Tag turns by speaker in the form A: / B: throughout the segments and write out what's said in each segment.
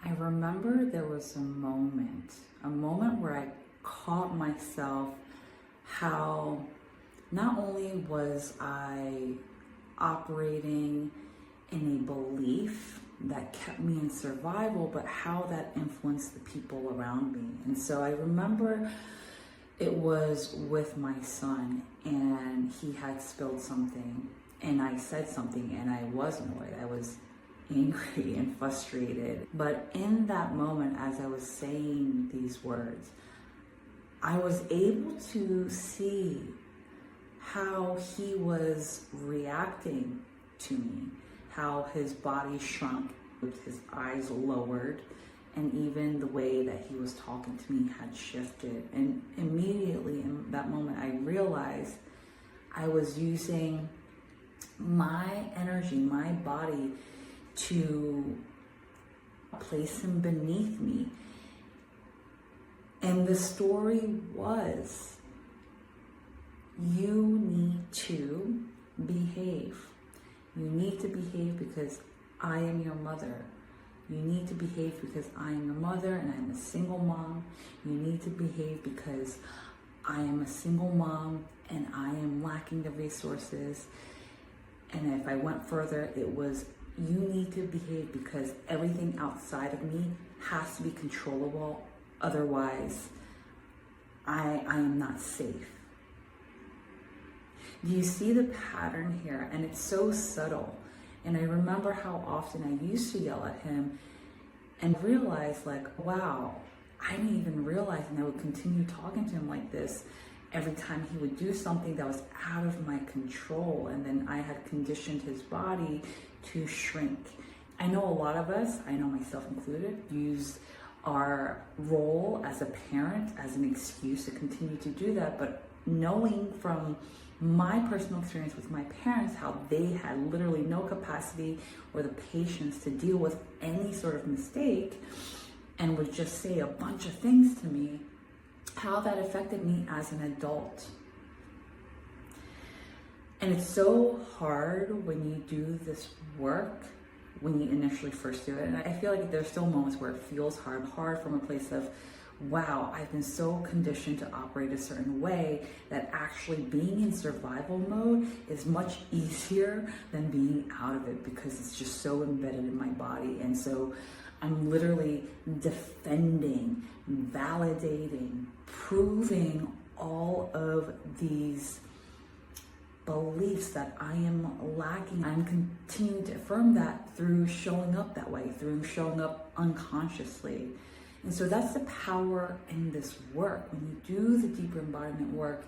A: I remember there was a moment where I caught myself how not only was I operating in a belief that kept me in survival, but how that influenced the people around me. And so I remember it was with my son, and he had spilled something, and I said something, and I was annoyed. I was angry and frustrated. But in that moment, as I was saying these words, I was able to see how he was reacting to me, how his body shrunk, with his eyes lowered, and even the way that he was talking to me had shifted. And immediately in that moment, I realized I was using my energy, my body, to place him beneath me. And the story was, you need to behave. You need to behave because I am your mother. You need to behave because I am your mother and I'm a single mom. You need to behave because I am a single mom and I am lacking the resources. And if I went further, it was, you need to behave because everything outside of me has to be controllable. Otherwise, I am not safe. Do you see the pattern here? And it's so subtle. And I remember how often I used to yell at him and realize, like, wow, I didn't even realize, and I would continue talking to him like this every time he would do something that was out of my control. And then I had conditioned his body to shrink. I know a lot of us, I know myself included, use our role as a parent as an excuse to continue to do that. But knowing from my personal experience with my parents, how they had literally no capacity or the patience to deal with any sort of mistake and would just say a bunch of things to me, how that affected me as an adult. And it's so hard when you do this work, when you initially first do it. And I feel like there's still moments where it feels hard from a place of, wow, I've been so conditioned to operate a certain way that actually being in survival mode is much easier than being out of it because it's just so embedded in my body. And so I'm literally defending, validating, proving all of these beliefs that I am lacking. I'm continuing to affirm that through showing up that way, through showing up unconsciously. And so that's the power in this work. When you do the deeper embodiment work,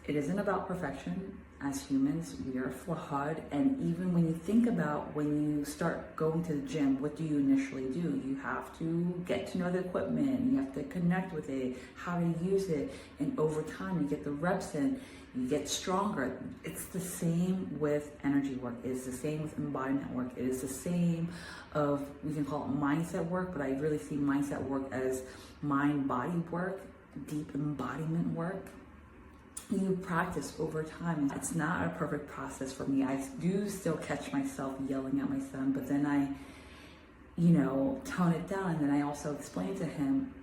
A: it isn't about perfection. As humans, we are flawed. And even when you think about when you start going to the gym, what do you initially do? You have to get to know the equipment. You have to connect with it, how to use it. And over time, you get the reps in, you get stronger. It's the same with energy work. It's the same with embodiment work. It is the same of, we can call it mindset work, but I really see mindset work as mind-body work, deep embodiment work. You practice over time. It's not a perfect process for me. I do still catch myself yelling at my son, but then I, tone it down. And then I also explain to him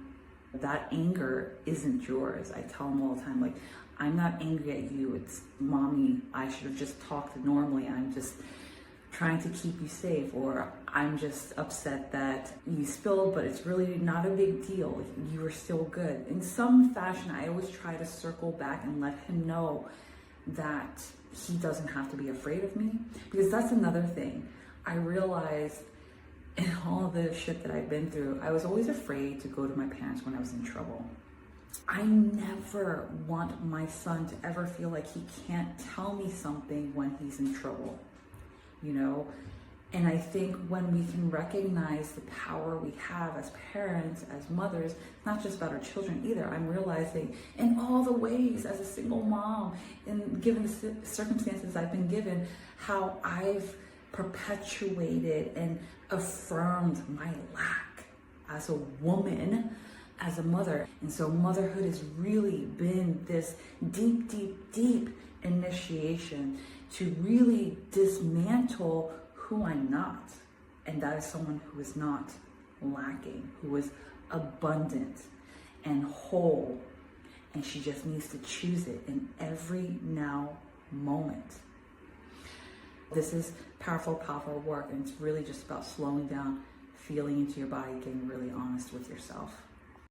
A: that anger isn't yours. I tell him all the time, like, I'm not angry at you. It's mommy. I should have just talked normally. I'm just trying to keep you safe, or I'm just upset that you spilled, but it's really not a big deal. You were still good. In some fashion, I always try to circle back and let him know that he doesn't have to be afraid of me, because that's another thing. I realized in all the shit that I've been through, I was always afraid to go to my parents when I was in trouble. I never want my son to ever feel like he can't tell me something when he's in trouble. And I think when we can recognize the power we have as parents, as mothers, not just about our children either, I'm realizing in all the ways as a single mom, and given the circumstances I've been given, how I've perpetuated and affirmed my lack as a woman, as a mother. And so motherhood has really been this deep, deep, deep initiation to really dismantle who I'm not. And that is someone who is not lacking, who is abundant and whole, and she just needs to choose it in every now moment. This is powerful, powerful work, and it's really just about slowing down, feeling into your body, getting really honest with yourself.